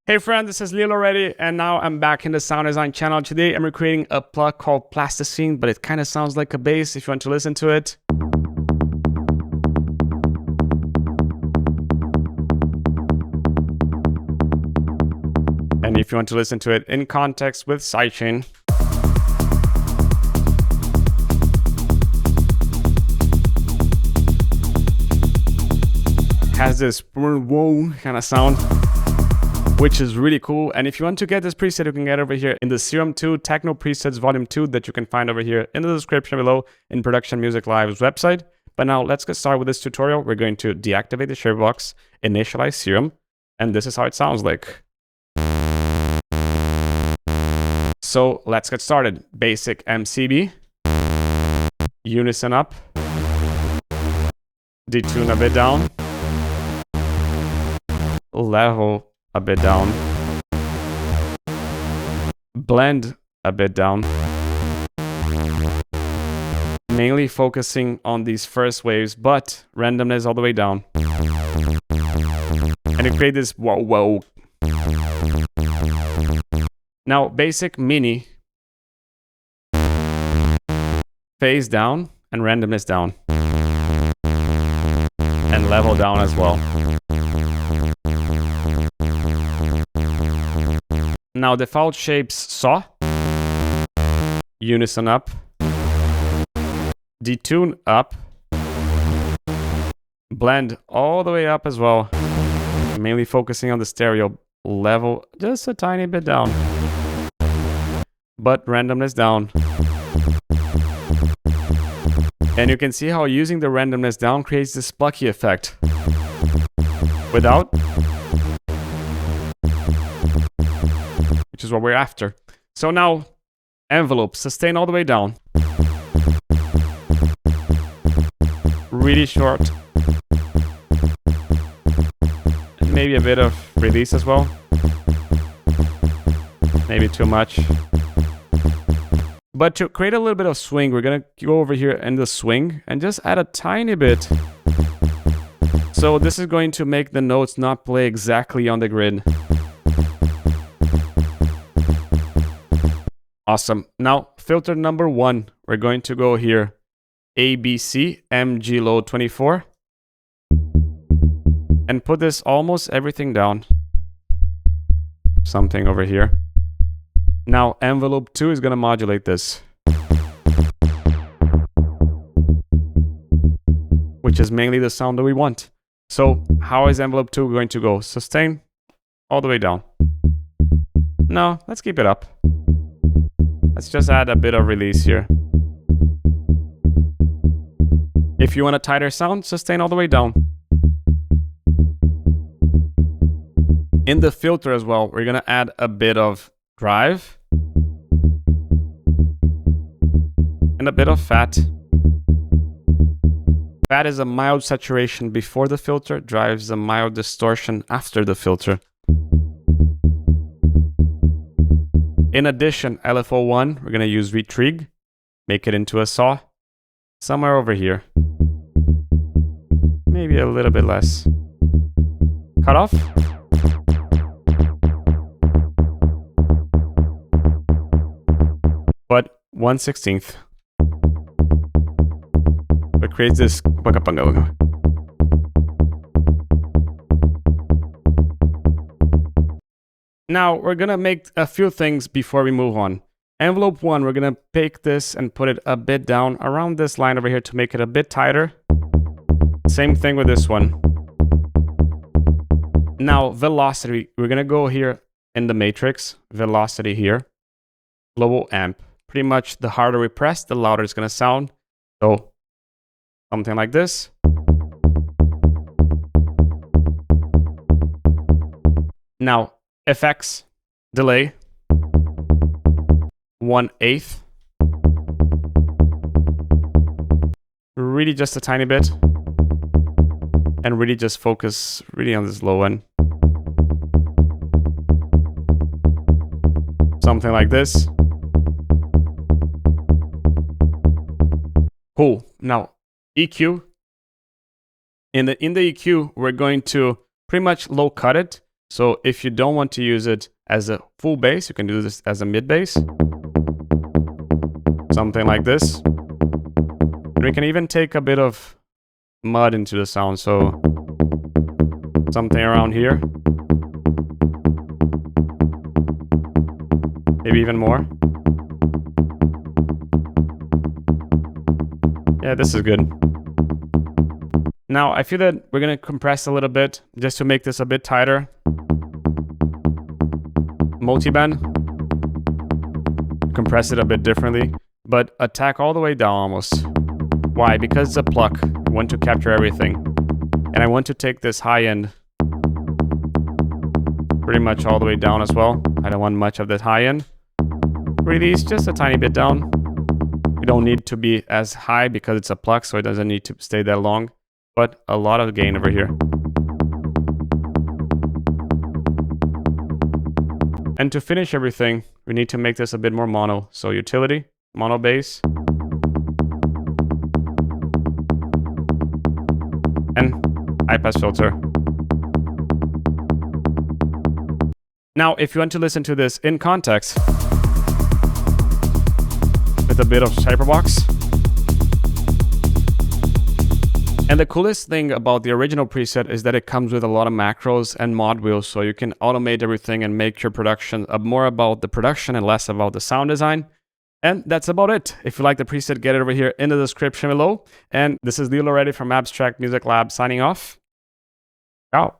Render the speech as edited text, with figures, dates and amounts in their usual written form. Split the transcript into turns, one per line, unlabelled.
Hey friend, this is Lil already, and now I'm back in the sound design channel. Today I'm recreating a plug called Plasticine, but it kind of sounds like a bass if you want to listen to it. And if you want to listen to it in context with sidechain. Has this whoa kind of sound, which is really cool. And if you want to get this preset, you can get over here in the Serum 2 Techno Presets Volume 2 that you can find over here in the description below in Production Music Live's website. But now let's get started with this tutorial. We're going to deactivate the share box, initialize Serum, and this is how it sounds like. So let's get started. Basic MCB, unison up, detune a bit down, level a bit down, blend a bit down, mainly focusing on these first waves, but randomness all the way down. And you create this whoa whoa. Now basic mini, phase down and randomness down, and level down as well. Now default shapes saw, unison up, detune up, blend all the way up as well, mainly focusing on the stereo, level just a tiny bit down, but randomness down. And you can see how using the randomness down creates this plucky effect. Without, which is what we're after. So now, envelope, sustain all the way down. Really short. And maybe a bit of release as well. Maybe too much. But to create a little bit of swing, we're gonna go over here in the swing and just add a tiny bit. So this is going to make the notes not play exactly on the grid. Awesome. Now, filter number 1, we're going to go here, ABC, MG load 24, and put this almost everything down. Something over here. Now, envelope 2 is going to modulate this, which is mainly the sound that we want. So, how is envelope 2 going to go? Sustain all the way down. No, let's keep it up. Let's just add a bit of release here. If you want a tighter sound, sustain all the way down. In the filter as well, we're gonna add a bit of drive and a bit of fat. Fat is a mild saturation before the filter, drive is a mild distortion after the filter. In addition, LFO 1, we're going to use retrig, make it into a saw, somewhere over here. Maybe a little bit less. Cut off. But 1/16. What creates this. Now, we're going to make a few things before we move on. Envelope 1, we're going to pick this and put it a bit down around this line over here to make it a bit tighter. Same thing with this one. Now, velocity, we're going to go here in the matrix, velocity here, global amp. Pretty much the harder we press, the louder it's going to sound. So, something like this. Now, FX, delay, 1/8. Really just a tiny bit. And really just focus really on this low end. Something like this. Cool. Now, EQ. In the EQ, we're going to pretty much low cut it. So if you don't want to use it as a full bass, you can do this as a mid bass. Something like this. And we can even take a bit of mud into the sound, so something around here. Maybe even more. Yeah, this is good. Now, I feel that we're going to compress a little bit just to make this a bit tighter. Multiband. Compress it a bit differently, but attack all the way down almost. Why? Because it's a pluck. I want to capture everything. And I want to take this high end pretty much all the way down as well. I don't want much of that high end. Release just a tiny bit down. We don't need to be as high because it's a pluck, so it doesn't need to stay that long. But a lot of gain over here. And to finish everything, we need to make this a bit more mono. So utility, mono bass. And high pass filter. Now, if you want to listen to this in context, with a bit of hyperbox. And the coolest thing about the original preset is that it comes with a lot of macros and mod wheels, so you can automate everything and make your production more about the production and less about the sound design. And that's about it. If you like the preset, get it over here in the description below. And this is Lilo Reddy from Abstract Music Lab signing off. Ciao.